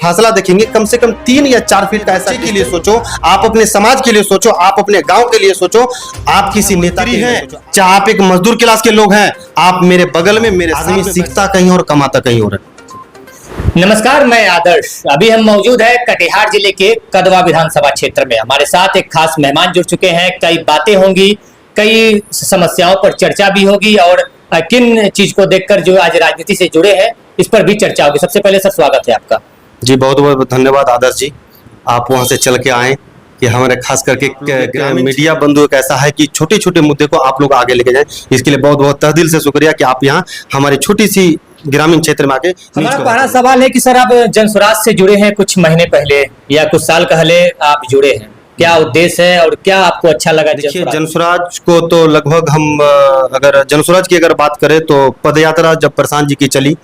फासला देखेंगे कम से कम 3 या 4 फीट का। ऐसा के लिए सोचो, आप अपने समाज के लिए सोचो, आप अपने गांव के लिए सोचो, आप किसी नेता के लिए सोचो, चाहे आप एक मजदूर क्लास के लोग हैं, आप मेरे बगल में मेरे आदमी सीखता कहीं और कमाता कहीं और। नमस्कार, मैं आदर्श। अभी हम मौजूद है कटिहार जिले के कदवा विधानसभा क्षेत्र में। हमारे साथ एक खास मेहमान जुड़ चुके हैं। कई बातें होंगी, कई समस्याओं पर चर्चा भी होगी और किन चीज को देखकर जो आज राजनीति से जुड़े हैं इस पर भी चर्चा होगी। सबसे पहले सर स्वागत है आपका। जी बहुत बहुत धन्यवाद आदर्श जी, आप वहां से चल के आए कि हमारे खास करके मीडिया बंधु एक ऐसा है कि छोटे छोटे मुद्दे को आप लोग आगे लेके जाएं। इसके लिए बहुत बहुत तहे दिल से शुक्रिया कि आप यहाँ हमारी छोटी सी ग्रामीण क्षेत्र में आके। हमारा पहला सवाल है कि सर आप जनसुराज से जुड़े हैं कुछ महीने पहले या कुछ साल पहले आप जुड़े हैं, क्या उद्देश्य है और क्या आपको अच्छा लगा? देखिए जनसुराज को तो लगभग हम अगर जनसुराज की अगर बात करें तो पदयात्रा जब प्रशांत जी की चली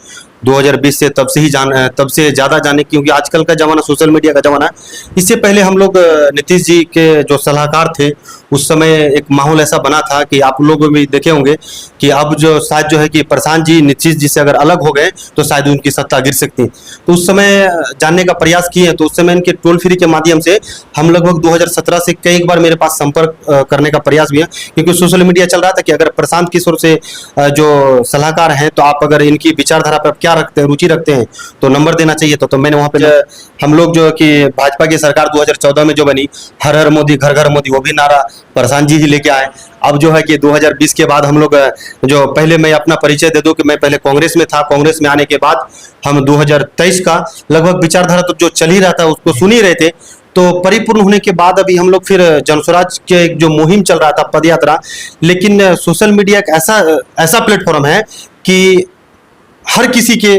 2020 से तब से ज्यादा जाने, क्योंकि आजकल का जमाना सोशल मीडिया का जमाना है। इससे पहले हम लोग नीतीश जी के जो सलाहकार थे उस समय एक माहौल ऐसा बना था कि आप लोग भी देखे होंगे कि अब जो शायद जो है कि प्रशांत जी नीतीश जी से अगर अलग हो गए तो शायद उनकी सत्ता गिर सकती। तो उस समय जानने का प्रयास किए, तो उस समय इनके टोल फ्री के माध्यम से हम लगभग 2017 से कई बार मेरे पास संपर्क करने का प्रयास भी है, क्योंकि सोशल मीडिया चल रहा था कि अगर प्रशांत किशोर से जो सलाहकार हैं तो आप अगर इनकी विचारधारा पर क्या रखते हैं, रुचि रखते हैं तो नंबर देना चाहिए। तो मैंने वहाँ पे हम लोग जो कि भाजपा की सरकार 2014 में जो बनी, हर हर मोदी घर घर मोदी, वो भी नारा प्रशांत जी ही लेके आए। अब जो है कि 2020 के बाद हम लोग जो पहले मैं अपना परिचय दे दूं कि मैं पहले कांग्रेस में था, कांग्रेस में आने के बाद हम 2023 का लगभग विचारधारा तो जो चल ही रहा था उसको सुन ही रहे थे। तो परिपूर्ण होने के बाद अभी हम लोग फिर जनसुराज के जो मुहिम चल रहा था पदयात्रा, लेकिन सोशल मीडिया एक ऐसा प्लेटफॉर्म है कि हर किसी के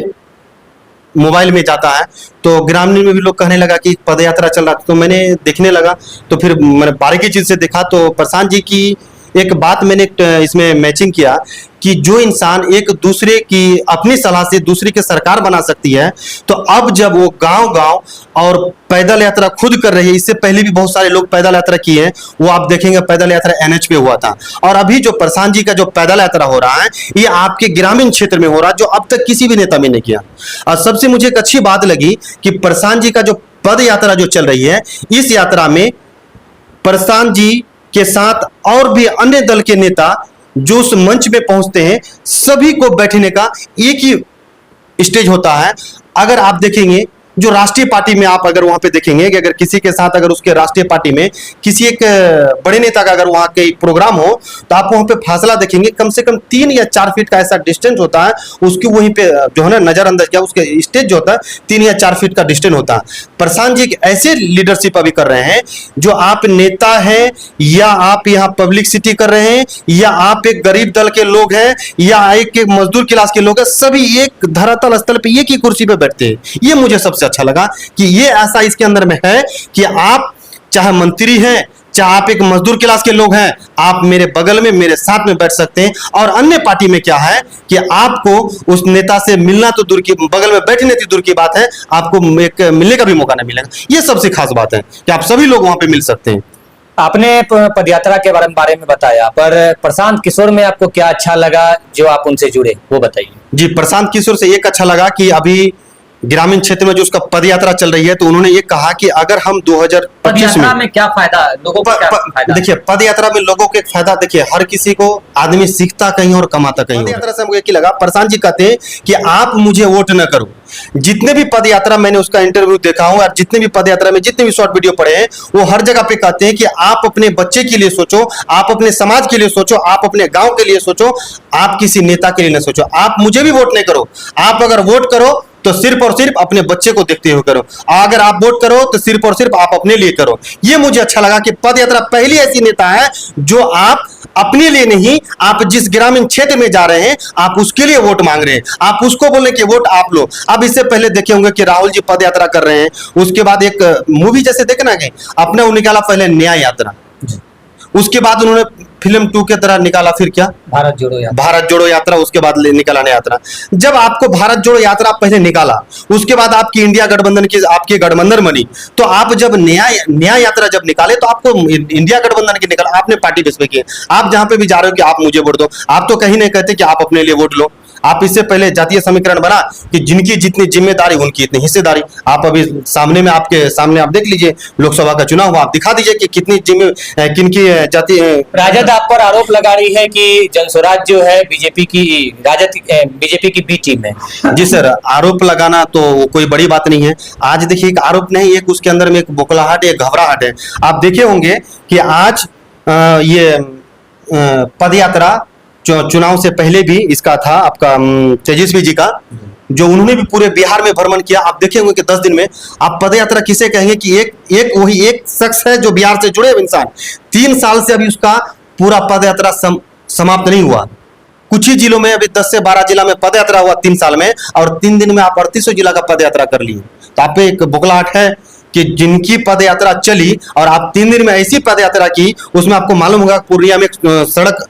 मोबाइल में जाता है। तो ग्रामीण में भी लोग कहने लगा कि पदयात्रा चल रहा था, तो मैंने देखने लगा, तो फिर मैंने बारीकी चीज से देखा तो प्रशांत जी की एक बात मैंने इसमें मैचिंग किया कि जो इंसान एक दूसरे की अपनी सलाह से दूसरे की सरकार बना सकती है, तो अब जब वो गांव-गांव और पैदल यात्रा खुद कर रही है, इससे पहले भी बहुत सारे लोग पैदल यात्रा किए हैं, वो आप देखेंगे पैदल यात्रा NH पे हुआ था, और अभी जो प्रशांत जी का जो पैदल यात्रा हो रहा है ये आपके ग्रामीण क्षेत्र में हो रहा है, जो अब तक किसी भी नेता में नहीं किया। और सबसे मुझे एक अच्छी बात लगी कि प्रशांत जी का जो पद यात्रा जो चल रही है, इस यात्रा में प्रशांत जी के साथ और भी अन्य दल के नेता जो उस मंच में पहुंचते हैं, सभी को बैठने का एक ही स्टेज होता है। अगर आप देखेंगे जो राष्ट्रीय पार्टी में आप अगर वहां पे देखेंगे कि अगर किसी के साथ अगर उसके राष्ट्रीय पार्टी में किसी एक बड़े नेता का अगर वहां के प्रोग्राम हो तो आप वहां पे फासला देखेंगे कम से कम 3 या 4 फीट का ऐसा डिस्टेंस होता है, उसकी वहीं पे जो है ना नजरअंदाज किया, उसके स्टेज जो होता है 3 या 4 फीट का डिस्टेंस होता है। प्रशांत जी ऐसे लीडरशिप अभी कर रहे हैं जो आप नेता हैं या आप यहाँ पब्लिसिटी कर रहे हैं या आप एक गरीब दल के लोग हैं या एक मजदूर क्लास के लोग हैं, सभी एक धरातल स्थल पे एक ही कुर्सी पे बैठते हैं। ये मुझे सबसे अच्छा लगा कि ये ऐसा इसके अंदर में है कि आप चाहे मंत्री हैं, चाहे आप एक मजदूर क्लास के लोग हैं, आप मेरे बगल में मेरे साथ में बैठ सकते हैं। और अन्य पार्टी में क्या है कि आपको उस नेता से मिलना तो दूर की, बगल में बैठने की दूर की बात है, आपको एक मिलने का भी मौका नहीं मिलेगा। ये सबसे खास बात है कि आप सभी लोग वहां पे मिल सकते हैं। आपने पदयात्रा के बारे में बताया, पर प्रशांत किशोर में आपको क्या अच्छा लगा जो आप उनसे जुड़े, वो बताइए। जी प्रशांत किशोर से एक अच्छा लगा कि अभी ग्रामीण क्षेत्र में जो उसका पदयात्रा चल रही है, तो उन्होंने ये कहा कि अगर हम 2025 में क्या फायदा लोगों को, क्या फायदा? देखिए पदयात्रा में लोगों के फायदा, देखिए हर किसी को आदमी सीखता कहीं और कमाता कहीं। पदयात्रा से हमको एक ही लगा, प्रशांत जी कहते हैं कि आप मुझे वोट न करो। जितने भी पदयात्रा मैंने उसका इंटरव्यू देखा हूं और जितने भी पदयात्रा में जितने भी शॉर्ट वीडियो पढ़े हैं, वो हर जगह पे कहते हैं कि आप अपने बच्चे के लिए सोचो, आप अपने समाज के लिए सोचो, आप अपने गांव के लिए सोचो, आप किसी नेता के लिए न सोचो। आप मुझे भी वोट नहीं करो, आप अगर वोट करो तो सिर्फ और सिर्फ अपने बच्चे को देखते हुए करो, अगर आप वोट करो तो सिर्फ और सिर्फ आप अपने लिए करो। ये मुझे अच्छा लगा कि पदयात्रा पहली ऐसी नेता है जो आप अपने लिए नहीं, आप जिस ग्रामीण क्षेत्र में जा रहे हैं आप उसके लिए वोट मांग रहे हैं, आप उसको बोले कि वोट आप लो। अब इससे पहले देखे होंगे कि राहुल जी पद यात्रा कर रहे हैं, उसके बाद एक मूवी जैसे देखना कि अपने वो निकाला पहले न्याय यात्रा, उसके बाद उन्होंने फिल्म 2 के तरह निकाला, फिर क्या भारत जोड़ो यात्रा, उसके बाद निकाला नया यात्रा। जब आपको भारत जोड़ो यात्रा पहले निकाला, उसके बाद आपकी इंडिया गठबंधन की आपकी गठबंधन बनी, तो आप जब नया यात्रा जब निकाले तो आपको इंडिया गठबंधन की निकाला, आपने पार्टी बेस पे किए। आप जहां पे भी जा रहे हो कि आप मुझे वोट दो, आप तो कहीं नहीं कहते कि आप अपने लिए वोट लो, आप इससे पहले जातीय समीकरण बना कि जिनकी जितनी जिम्मेदारी उनकी इतनी हिस्सेदारी। आप अभी सामने में आपके सामने आप देख लीजिए, लोकसभा का चुनाव हुआ, आप दिखा दीजिए कि कितनी किनकी जातीय। राजद आप पर आरोप लगा रही है कि जनसुराज जो है बीजेपी की, राजद बीजेपी की बी टीम है। जी सर, आरोप लगाना तो कोई बड़ी बात नहीं है। आज देखिए, एक आरोप नहीं, एक उसके अंदर में एक बोखलाहट, एक घबराहट है। आप देखे होंगे कि आज ये पद यात्रा चुनाव से पहले भी इसका था आपका तेजस्वी जी का, जो उन्होंने भी पूरे बिहार में भ्रमण किया। आप देखे होंगे कि 10 दिन में आप पद यात्रा किसे कहेंगे कि एक वही एक शख्स है जो बिहार से जुड़े हुए इंसान, 3 साल से अभी उसका पूरा पद यात्रा समाप्त नहीं हुआ। कुछ ही जिलों में अभी 10 से 12 जिला में पद यात्रा हुआ 3 साल में, और 3 दिन में आप 38 जिला का पद यात्रा कर लिए। तो आप पे एक बुखलाहट है कि जिनकी पद यात्रा चली और आप 3 दिन में ऐसी पद यात्रा की, उसमें आपको मालूम होगा पूर्णिया में एक सड़क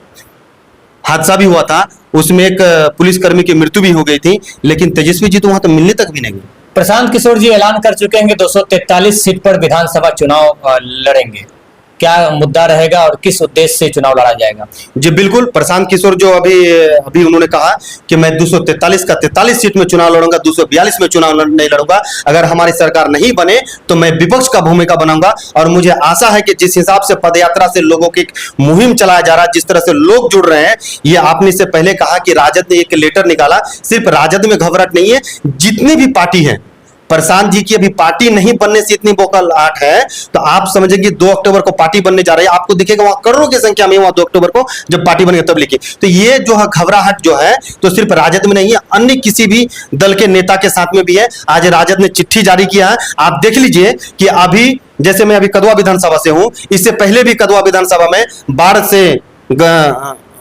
हादसा भी हुआ था, उसमें एक पुलिसकर्मी की मृत्यु भी हो गई थी, लेकिन तेजस्वी जी तो वहां तो मिलने तक भी नहीं गए। प्रशांत किशोर जी ऐलान कर चुके हैं कि 243 सीट पर विधानसभा चुनाव लड़ेंगे। क्या मुद्दा रहेगा और किस उद्देश्य से चुनाव लड़ा जाएगा? जी बिल्कुल, प्रशांत किशोर जो अभी उन्होंने कहा कि मैं 243 का 43 सीट में चुनाव लड़ूंगा, 242 में चुनाव नहीं लड़ूंगा। अगर हमारी सरकार नहीं बने तो मैं विपक्ष का भूमिका बनाऊंगा। और मुझे आशा है कि जिस हिसाब से पदयात्रा से लोगों की मुहिम चलाया जा रहा है, जिस तरह से लोग जुड़ रहे हैं, ये आपने इससे पहले कहा कि राजद ने एक लेटर निकाला। सिर्फ राजद में घबराहट नहीं है, जितनी भी पार्टी है, प्रशांत जी की अभी पार्टी नहीं बनने से इतनी बोखलाहट है, तो आप समझेंगे 2 अक्टूबर को पार्टी बनने जा रही है। आपको दिखेगा वहां करोड़ों की संख्या में, वहां 2 अक्टूबर को जब पार्टी बनेगी तब लिखी। तो ये जो है घबराहट जो है, तो सिर्फ राजद में नहीं है, अन्य किसी भी दल के नेता के साथ में भी है। आज राजद ने चिट्ठी जारी किया है। आप देख लीजिए कि अभी जैसे मैं अभी कदवा विधानसभा से हूं, इससे पहले भी कदवा विधानसभा में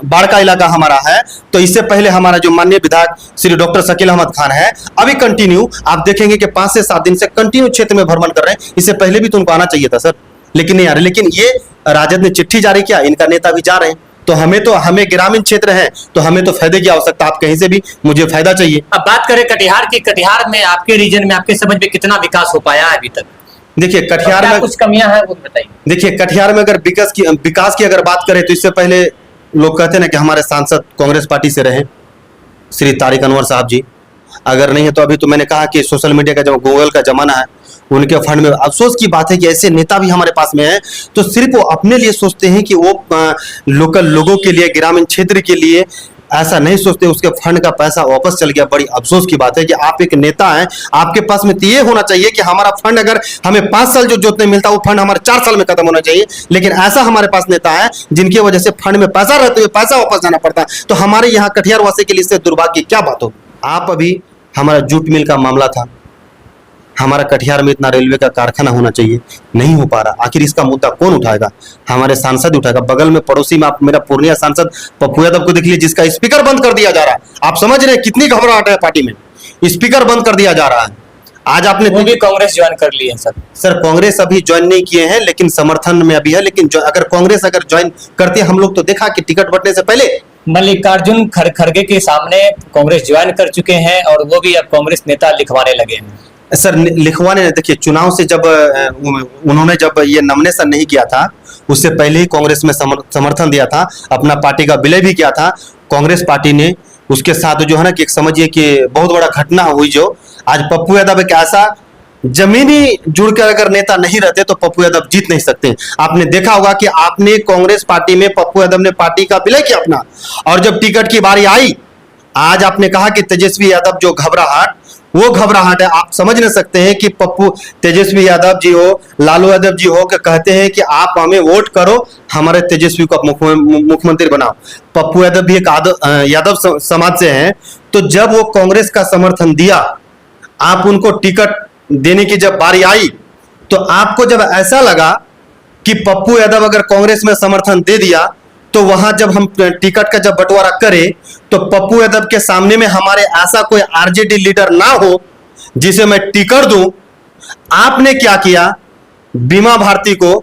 बाढ़ का इलाका हमारा है, तो इससे पहले हमारा जो माननीय विधायक श्री डॉक्टर शकील अहमद खान है, अभी कंटिन्यू आप देखेंगे कि 5 से 7 दिन से कंटिन्यू क्षेत्र में भ्रमण कर रहे हैं। इससे पहले भी तो उनको आना चाहिए था सर, लेकिन नहीं आ रहे। लेकिन ये राजद ने चिट्ठी जारी किया, इनका नेता भी जा रहे हैं, तो हमें ग्रामीण क्षेत्र है, तो हमें तो फायदे की आवश्यकता। आप कहीं से भी, मुझे फायदा चाहिए। अब बात करें कटिहार की, कटिहार में आपके रीजन में, आपके समझ में कितना विकास हो पाया है अभी तक? देखिए कटिहार में कुछ कमियां हैं वो बताइए। देखिए कटिहार में अगर विकास की अगर बात करें, तो इससे पहले लोग कहते हैं ना कि हमारे सांसद कांग्रेस पार्टी से रहे, श्री तारिक अनवर साहब जी। अगर नहीं है तो अभी तो मैंने कहा कि सोशल मीडिया का, जब गूगल का जमाना है, उनके फंड में अफसोस की बात है कि ऐसे नेता भी हमारे पास में है, तो सिर्फ वो अपने लिए सोचते हैं कि वो लोकल लोगों के लिए, ग्रामीण क्षेत्र के लिए, ऐसा नहीं सोचते उसके फंड का पैसा वापस चल गया। बड़ी अफसोस की बात है कि आप एक नेता हैं, आपके पास में तो ये होना चाहिए कि हमारा फंड अगर हमें 5 साल जो जोतने मिलता है, वो फंड हमारे 4 साल में खत्म होना चाहिए। लेकिन ऐसा हमारे पास नेता है जिनकी वजह से फंड में पैसा रहते हुए पैसा वापस जाना पड़ता है। तो हमारे यहाँ कटिहार वासी के लिए इससे दुर्भाग्य की क्या बात हो। आप अभी हमारा जूट मिल का मामला था, हमारा कटिहार में इतना रेलवे का कारखाना होना चाहिए, नहीं हो पा रहा। आखिर इसका मुद्दा कौन उठाएगा? हमारे सांसद उठाएगा। बगल में पड़ोसी में आप मेरा पूर्णिया सांसद पप्पू यादव को देख लीजिए, जिसका स्पीकर बंद कर दिया जा रहा है। आप समझ रहे हैं कितनी घबराहट है पार्टी में, स्पीकर बंद कर दिया जा रहा है। आज आपने वो भी कांग्रेस ज्वाइन कर ली है सर कांग्रेस अभी ज्वाइन नहीं किए हैं, लेकिन समर्थन में अभी है। लेकिन अगर कांग्रेस ज्वाइन करते, हम लोग तो देखा कि टिकट बंटने से पहले मल्लिकार्जुन खड़गे के सामने कांग्रेस ज्वाइन कर चुके हैं, और वो भी अब कांग्रेस नेता लिखवाने लगे हैं। सर लिखवाने, देखिए चुनाव से जब उन्होंने जब ये नॉमिनेशन नहीं किया था, उससे पहले ही कांग्रेस में समर्थन दिया था, अपना पार्टी का विलय भी किया था कांग्रेस पार्टी ने। उसके साथ जो है ना कि समझिए कि बहुत बड़ा घटना हुई, जो आज पप्पू यादव एक ऐसा जमीनी जुड़कर अगर नेता नहीं रहते तो पप्पू यादव जीत नहीं सकते। आपने देखा होगा कि आपने कांग्रेस पार्टी में पप्पू यादव ने पार्टी का विलय किया अपना, और जब टिकट की बारी आई, आज आपने कहा कि तेजस्वी यादव जो घबराहट, वो घबराहट है। आप समझ नहीं सकते हैं कि तेजस्वी यादव जी हो, लालू यादव जी हो, कि कहते हैं कि आप हमें वोट करो, हमारे तेजस्वी को मुख्यमंत्री बनाओ। पप्पू यादव भी एक यादव समाज से हैं, तो जब वो कांग्रेस का समर्थन दिया, आप उनको टिकट देने की जब बारी आई, तो आपको जब ऐसा लगा कि पप्पू यादव अगर कांग्रेस में समर्थन दे दिया, तो वहां जब हम टिकट का जब बंटवारा करें, तो पप्पू यादव के सामने में हमारे ऐसा कोई आरजेडी लीडर ना हो जिसे मैं टिकट दूं। आपने क्या किया, बीमा भारती को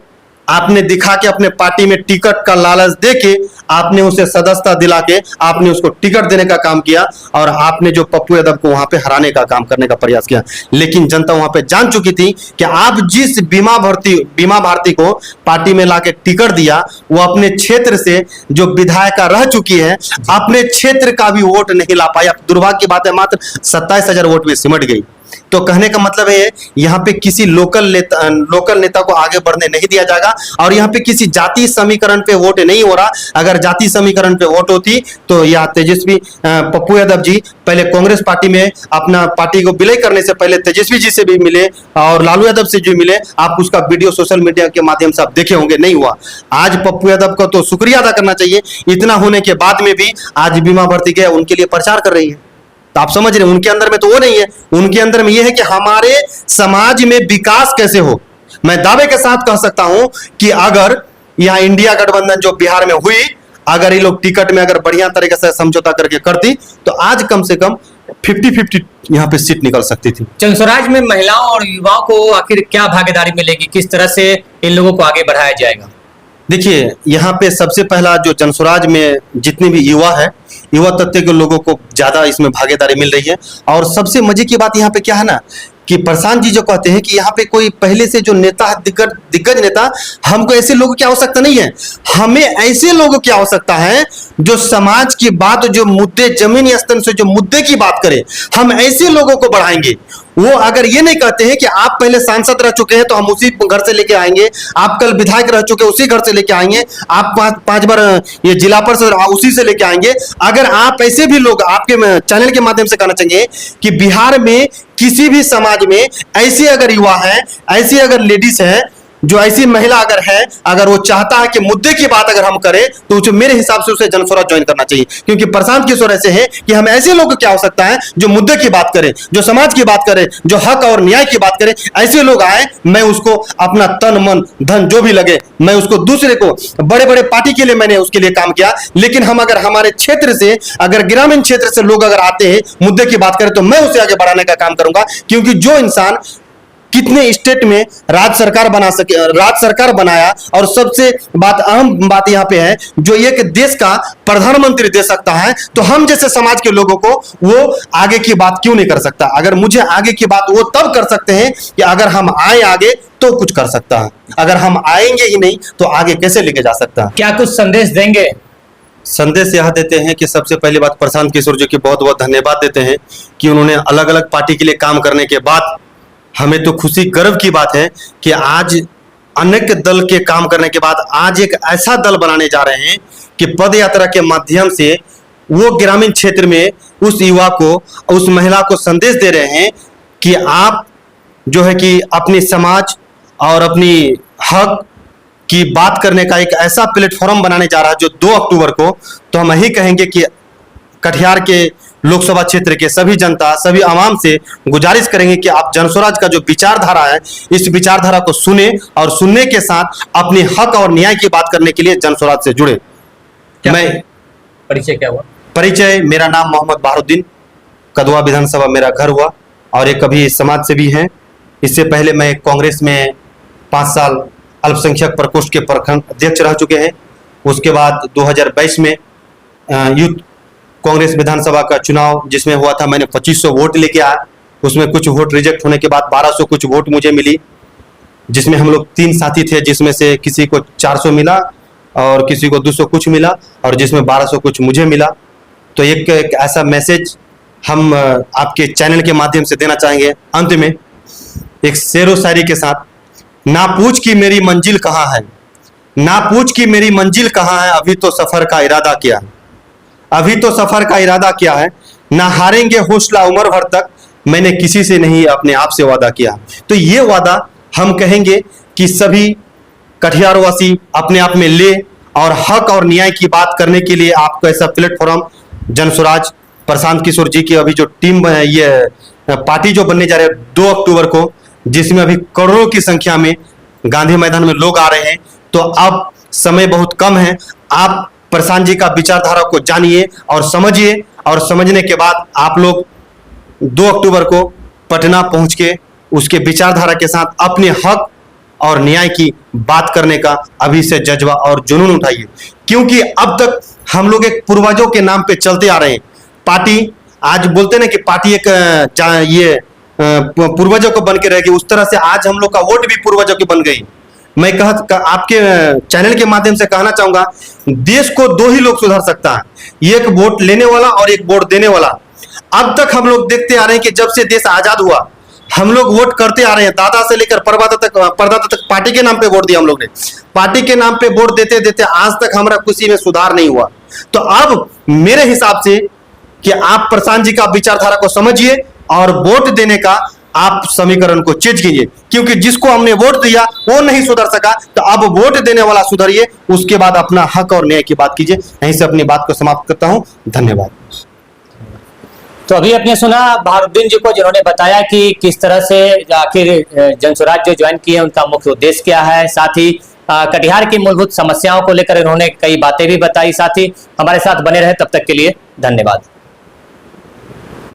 आपने दिखा के अपने पार्टी में टिकट का लालच दे के आपने उसे सदस्यता दिला के आपने उसको टिकट देने का काम किया और आपने जो पप्पू यादव को वहां पे हराने का काम करने का प्रयास किया। लेकिन जनता वहां पे जान चुकी थी कि आप जिस बीमा भारती को पार्टी में लाके टिकट दिया, वो अपने क्षेत्र से जो विधायिका रह चुकी है, अपने क्षेत्र का भी वोट नहीं ला पाई। दुर्भाग्य की बात है, मात्र 27,000 वोट में सिमट गई। तो कहने का मतलब है यहाँ पे किसी लोकल नेता को आगे बढ़ने नहीं दिया जाएगा और यहाँ पे किसी जाति समीकरण पे वोट नहीं हो रहा। अगर जाति समीकरण पे वोट होती तो यह तेजस्वी पप्पू यादव जी पहले कांग्रेस पार्टी में अपना पार्टी को विलय करने से पहले तेजस्वी जी से भी मिले और लालू यादव से जो मिले, आप उसका वीडियो सोशल मीडिया के माध्यम से आप देखे होंगे, नहीं हुआ। आज पप्पू यादव को तो शुक्रिया अदा करना चाहिए, इतना होने के बाद में भी आज बीमा भर्ती के उनके लिए प्रचार कर रही है। तो आप समझ रहे हैं, उनके अंदर में तो वो नहीं है, उनके अंदर में ये है कि हमारे समाज में विकास कैसे हो। मैं दावे के साथ कह सकता हूं कि अगर यहां इंडिया गठबंधन जो बिहार में हुई, अगर ये लोग टिकट में अगर बढ़िया तरीके से समझौता करके करती तो आज कम से कम 50-50 यहाँ पे सीट निकल सकती थी। जनस्वराज में महिलाओं और युवाओं को आखिर क्या भागीदारी मिलेगी, किस तरह से इन लोगों को आगे बढ़ाया जाएगा? देखिए, यहाँ पे सबसे पहला जो जनस्वराज में जितने भी युवा है, युवा तत्व के लोगों को ज्यादा इसमें भागीदारी मिल रही है। और सबसे मजे की बात यहाँ पे क्या है ना कि प्रशांत जी जो कहते हैं कि यहाँ पे कोई पहले से जो नेता है, दिग्गज नेता, हमको ऐसे लोगों की आवश्यकता नहीं है, हमें ऐसे लोगों की आवश्यकता है जो समाज की बात, जो मुद्दे जमीनी स्तर से जो मुद्दे की बात करें, हम ऐसे लोगों को बढ़ाएंगे। वो अगर ये नहीं कहते हैं कि आप पहले सांसद रह चुके हैं तो हम उसी घर से लेके आएंगे, आप कल विधायक रह चुके उसी घर से लेके आएंगे, आप पांच बार ये जिला परिषद उसी से लेके आएंगे। अगर आप ऐसे भी लोग, आपके चैनल के माध्यम से कहना चाहिए कि बिहार में किसी भी समाज में ऐसे अगर युवा हैं, ऐसी अगर लेडीज हैं, जो ऐसी महिला अगर है, अगर वो चाहता है कि मुद्दे की बात अगर हम करें तो उसे मेरे हिसाब से उसे जनस्वराज ज्वाइन करना चाहिए। क्योंकि प्रशांत किशोर ऐसे हैं कि हमें ऐसे लोगों की आवश्यकता है जो मुद्दे की बात करें, जो समाज की बात करें, जो हक और न्याय की बात करें। ऐसे लोग आए, मैं उसको अपना तन मन धन जो भी लगे, मैं उसको दूसरे को, बड़े बड़े पार्टी के लिए मैंने उसके लिए काम किया। लेकिन हम अगर हमारे क्षेत्र से, अगर ग्रामीण क्षेत्र से लोग अगर आते हैं, मुद्दे की बात करें, तो मैं उसे आगे बढ़ाने का काम करूंगा। क्योंकि जो इंसान कितने स्टेट में राज्य सरकार बनाया, और सबसे अहम बात यहाँ पे है, जो एक देश का प्रधानमंत्री दे सकता है, तो हम जैसे समाज के लोगों को वो आगे की बात क्यों नहीं कर सकता? अगर मुझे आगे की बात वो तब कर सकते हैं कि अगर हम आए आगे तो कुछ कर सकता है, अगर हम आएंगे ही नहीं तो आगे कैसे लेके जा सकता है? क्या कुछ संदेश देंगे? संदेश यह देते हैं कि सबसे पहली बात प्रशांत किशोर जी की बहुत बहुत धन्यवाद देते हैं कि उन्होंने अलग अलग पार्टी के लिए काम करने के बाद, हमें तो खुशी गर्व की बात है कि आज अनेक दल के काम करने के बाद आज एक ऐसा दल बनाने जा रहे हैं कि पद यात्रा के माध्यम से वो ग्रामीण क्षेत्र में उस युवा को, उस महिला को संदेश दे रहे हैं कि आप जो है कि अपनी समाज और अपनी हक की बात करने का एक ऐसा प्लेटफॉर्म बनाने जा रहा है जो 2 अक्टूबर को। तो हम यही कहेंगे कि कटिहार के लोकसभा क्षेत्र के सभी जनता, सभी आवाम से गुजारिश करेंगे कि आप जनस्वराज का जो विचारधारा है, इस विचारधारा को सुने और सुनने के साथ अपने हक और न्याय की बात करने के लिए जनस्वराज से जुड़े। मैं परिचय क्या हुआ? परिचय, मेरा नाम मोहम्मद बहारुद्दीन, कदवा विधानसभा मेरा घर हुआ और एक कभी समाज सेवी हैं। इससे पहले मैं कांग्रेस में 5 साल अल्पसंख्यक प्रकोष्ठ के प्रखंड अध्यक्ष रह चुके हैं। उसके बाद 2022 में यूथ कांग्रेस विधानसभा का चुनाव जिसमें हुआ था, मैंने 2500 वोट लेके आया। उसमें कुछ वोट रिजेक्ट होने के बाद 1200 कुछ वोट मुझे मिली, जिसमें हम लोग 3 साथी थे, जिसमें से किसी को 400 मिला और किसी को 200 कुछ मिला और जिसमें 1200 कुछ मुझे मिला। तो एक ऐसा मैसेज हम आपके चैनल के माध्यम से देना चाहेंगे अंत में, एक शेरो शायरी के साथ। ना पूछ कि मेरी मंजिल कहाँ है, ना पूछ कि मेरी मंजिल कहाँ है, अभी तो सफर का इरादा किया है, अभी तो सफर का इरादा किया है, ना हारेंगे हौसला उम्र भर तक, मैंने किसी से नहीं अपने आप से वादा किया। तो ये वादा हम कहेंगे कि सभी कटिहार वासी अपने आप में ले और हक और न्याय की बात करने के लिए आपको ऐसा प्लेटफॉर्म जनस्वराज, प्रशांत किशोर जी की अभी जो टीम, ये पार्टी जो बनने जा रहे हैं 2 अक्टूबर को, जिसमें अभी करोड़ों की संख्या में गांधी मैदान में लोग आ रहे हैं। तो अब समय बहुत कम है, आप प्रशांत जी का विचारधारा को जानिए और समझिए, और समझने के बाद आप लोग 2 अक्टूबर को पटना पहुंच के उसके विचारधारा के साथ अपने हक और न्याय की बात करने का अभी से जज्बा और जुनून उठाइए, क्योंकि अब तक हम लोग एक पूर्वजों के नाम पे चलते आ रहे हैं। पार्टी आज बोलते ना कि पार्टी एक पूर्वजों को बन के रहेगी, उस तरह से आज हम लोग का वोट भी पूर्वजों की बन गई। मैं आपके चैनल के माध्यम से कहना चाहूंगा, देश को दो ही लोग सुधार सकता है, एक वोट लेने वाला और एक वोट देने वाला। अब तक हम लोग देखते आ रहे हैं कि जब से देश आजाद हुआ हम लोग वोट करते आ रहे हैं, दादा से लेकर परदादा तक पार्टी के नाम पे वोट दिया हम लोग ने। पार्टी के नाम पे वोट देते देते आज तक हमारा किसी में सुधार नहीं हुआ। तो अब मेरे हिसाब से कि आप प्रशांत जी का विचारधारा को समझिए और वोट देने का आप समीकरण को चेंज कीजिए, क्योंकि जिसको हमने वोट दिया वो नहीं सुधर सका, तो अब वोट देने वाला सुधरिए, उसके बाद अपना हक और न्याय की बात कीजिए। यहीं से अपनी बात को समाप्त करता हूं, धन्यवाद। तो अभी आपने सुना बहारुद्दीन जी को, जिन्होंने बताया कि किस तरह से आखिर जनसुराज जो ज्वाइन किए उनका मुख्य उद्देश्य क्या है, साथ ही कटिहार की मूलभूत समस्याओं को लेकर इन्होंने कई बातें भी बताई। साथ ही हमारे साथ बने रहे, तब तक के लिए धन्यवाद।